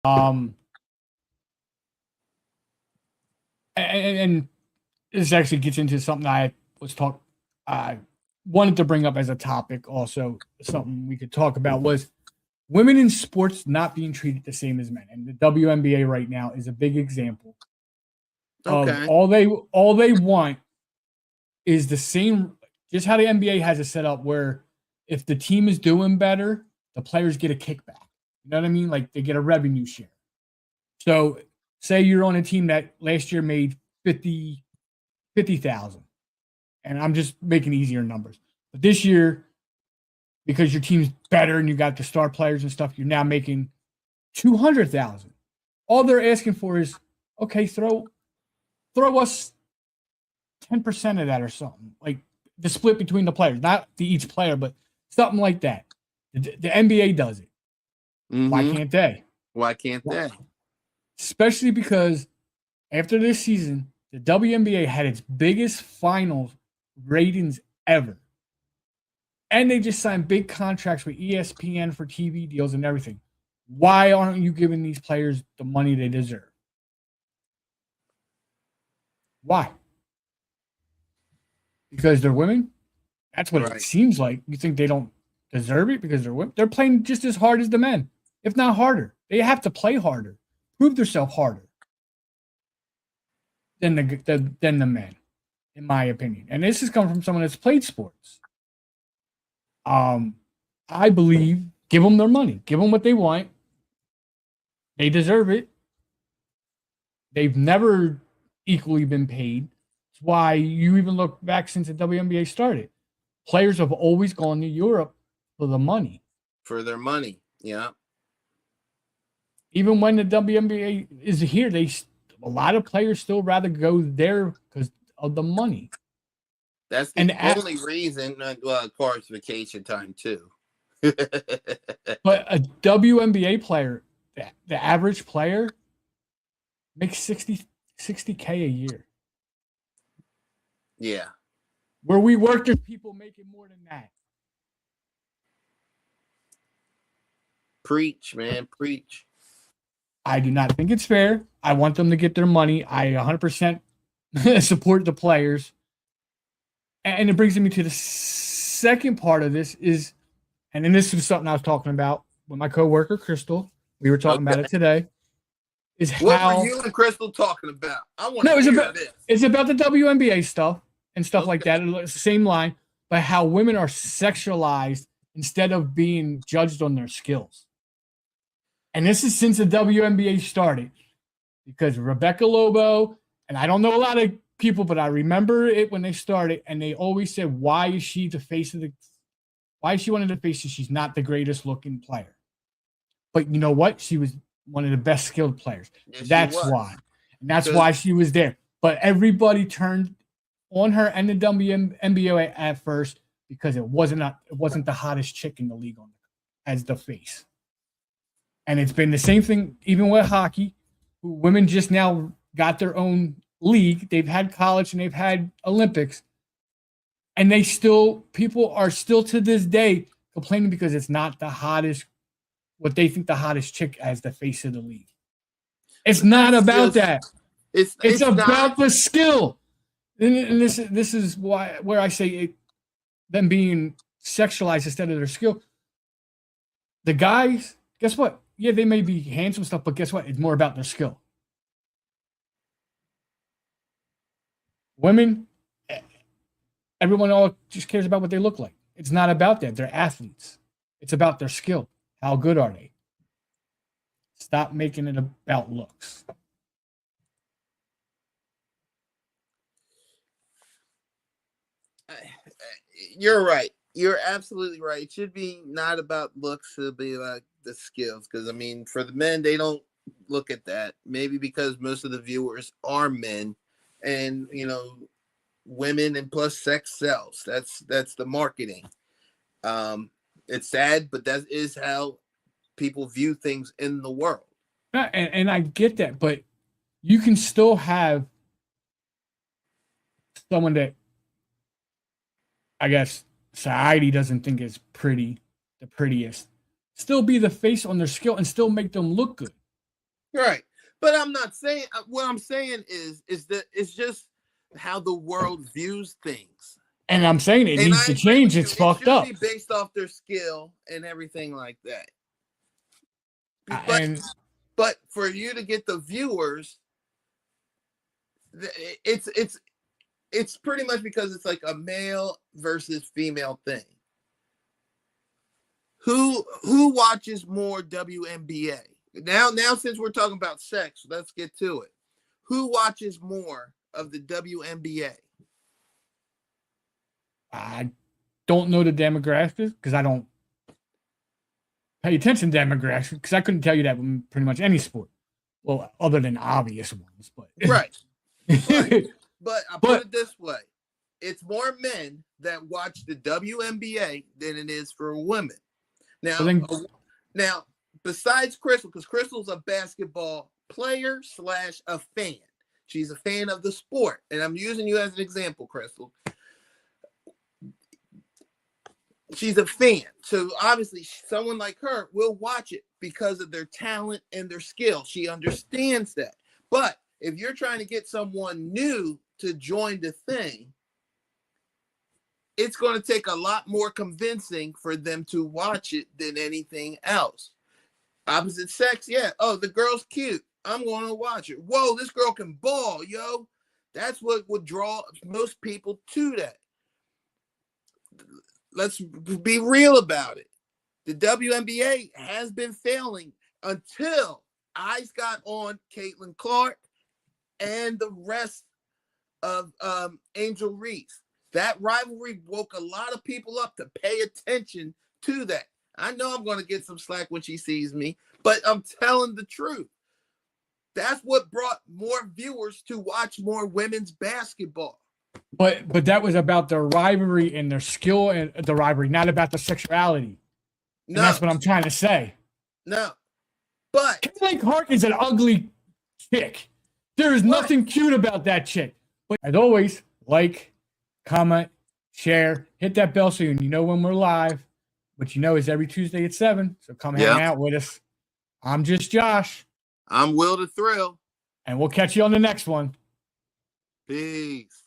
Um, and this actually gets into something I wanted to bring up as a topic. Also, something we could talk about was women in sports not being treated the same as men, and the WNBA right now is a big example of Okay. all they want is the same. Just how the NBA has it set up, where if the team is doing better, the players get a kickback. You know what I mean? Like they get a revenue share. So, say you're on a team that last year made 50,000, and I'm just making easier numbers. But this year, because your team's better and you got the star players and stuff, you're now making 200,000. All they're asking for is, okay, throw us 10% of that or something, like the split between the players, not each player, but something like that. The NBA does it. Mm-hmm. Why can't they? Why can't they? Especially because after this season, the WNBA had its biggest finals ratings ever. And they just signed big contracts with ESPN for TV deals and everything. Why aren't you giving these players the money they deserve? Why? Because they're women? That's what it seems like. You think they don't deserve it because they're women? They're playing just as hard as the men, if not harder. They have to play harder, prove themselves harder than the men, in my opinion. And this has come from someone that's played sports. I believe give them their money, give them what they want. They deserve it. They've never equally been paid. That's why you even look back since the WNBA started. Players have always gone to Europe for the money. For their money, yeah. Even when the WNBA is here, a lot of players still rather go there because of the money. That's the only reason. Well, of course, vacation time too. But a WNBA player, the average player, makes 60K a year. Yeah. Where we work, there's people making more than that. Preach, man, preach. I do not think it's fair. I want them to get their money. I 100% support the players. And it brings me to the second part of this is, and then this is something I was talking about with my coworker, Crystal. We were talking about it today. What were you and Crystal talking about? I want to hear this. It's about the WNBA stuff and stuff like that. It's the same line, but how women are sexualized instead of being judged on their skills. And this is since the WNBA started, because Rebecca Lobo, and I don't know a lot of people, but I remember it when they started, and they always said, why is she one of the faces? She's not the greatest looking player. But you know what? She was one of the best skilled players. Yes, that's why. And that's why she was there. But everybody turned on her and the WNBA at first because it wasn't the hottest chick in the league as the face. And it's been the same thing even with hockey. Women just now got their own league. They've had college and they've had Olympics. And people are still to this day complaining because it's not the hottest, what they think the hottest chick as the face of the league. It's not about that. It's about the skill. And this is where I say them being sexualized instead of their skill. The guys, guess what? Yeah, they may be handsome stuff, but guess what? It's more about their skill. Women, everyone all just cares about what they look like. It's not about that. They're athletes. It's about their skill. How good are they? Stop making it about looks. You're right. You're absolutely right. It should be not about looks. It'll be like the skills. Because, I mean, for the men, they don't look at that. Maybe because most of the viewers are men. And, women and plus sex sells. That's the marketing. It's sad, but that is how people view things in the world. And I get that, but you can still have someone that I guess society doesn't think is the prettiest, still be the face on their skill and still make them look good. Right. But I'm not saying what I'm saying is that it's just how the world views things. And I'm saying it needs to change. It's fucked up. It should be based off their skill and everything like that. But for you to get the viewers, it's pretty much because it's like a male versus female thing. Who watches more WNBA? Now since we're talking about sex, let's get to it. Who watches more of the WNBA? I don't know the demographics because I don't pay attention to demographics because I couldn't tell you that in pretty much any sport. Well, other than obvious ones, but right. But I'll put it this way. It's more men that watch the WNBA than it is for women. Now, besides Crystal, because Crystal's a basketball player / a fan. She's a fan of the sport. And I'm using you as an example, Crystal. She's a fan. So obviously someone like her will watch it because of their talent and their skill. She understands that. But if you're trying to get someone new to join the thing, it's going to take a lot more convincing for them to watch it than anything else. Opposite sex, yeah. Oh, the girl's cute. I'm going to watch it. Whoa, this girl can ball, yo. That's what would draw most people to that. Let's be real about it. The WNBA has been failing until eyes got on Caitlin Clark and the rest of Angel Reese. That rivalry woke a lot of people up to pay attention to that. I know I'm going to get some slack when she sees me, but I'm telling the truth. That's what brought more viewers to watch more women's basketball. But that was about their rivalry and their skill and the rivalry, not about the sexuality. No. And that's what I'm trying to say. No. But Caitlin Clark is an ugly chick. There is nothing cute about that chick. But as always, like, comment, share, hit that bell so you know when we're live. Which you know is every Tuesday at 7. So come hang out with us. I'm just Josh. I'm Will the Thrill. And we'll catch you on the next one. Peace.